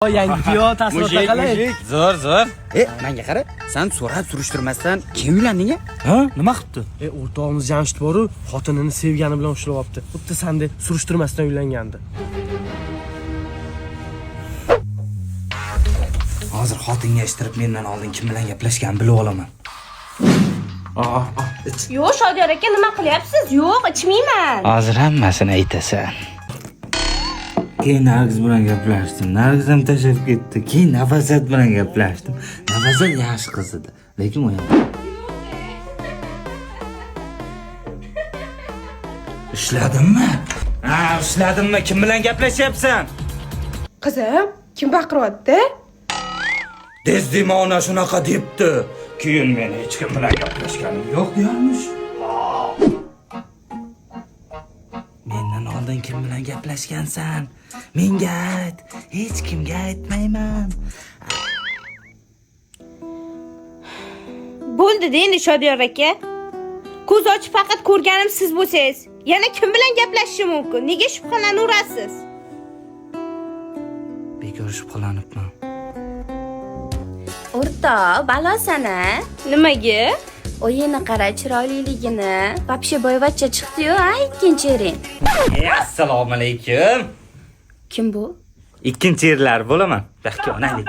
Yangi piyo taassurotlar qalay? Zo'r. Menga qara, sen so'rab surishtirmasdan kim uylanding? Ha? Nima qilibdi? O'rtog'imiz Jamshid boru, xotinini sevgani bilan ushlayapti. Xuddi sendek surishtirmasdan uylangandi. Hozir xotinga eshittirib mendan oldin kim bilan gaplashganini bilib olaman. Yo'q, Shodiyor aka, nima qilyapsiz? Yo'q, ichmayman. Hozir hammasini aytasan. Keyin Nargiz bilan gaplashdim. Nargiz ham tashlab ketdi. Keyin Nafasat bilan gaplashdim. Nafasat yaxshi qiz edi, lekin u ham Ushladimmi? Ushladimmi? Kim bilan gaplashyapsan? Qizim, kim baqiryapti? Dezdima ona shunaqa debdi. Keyin men hech kim bilan gaplashganim yo'q deyarmish. Mendan oldin kim bilan gaplashgansan? Menga ayt, hech kimga aytmayman. Bo'ldi-da endi Shodiyor aka. Ko'z ochib faqat ko'rganim siz bo'lsangiz, yana kim bilan gaplashish mumkin? Nega shubhalanurasiz? Bekor shubhalanibman. O'rtoq, balosana. Nimaga? O'yini qara, chiroyliligini. Вообще boyvachcha chiqdi-yu, ikkinchi ering. Assalomu alaykum. Kim bu? Ikkinchi erlar bo'laman. Baxti onangga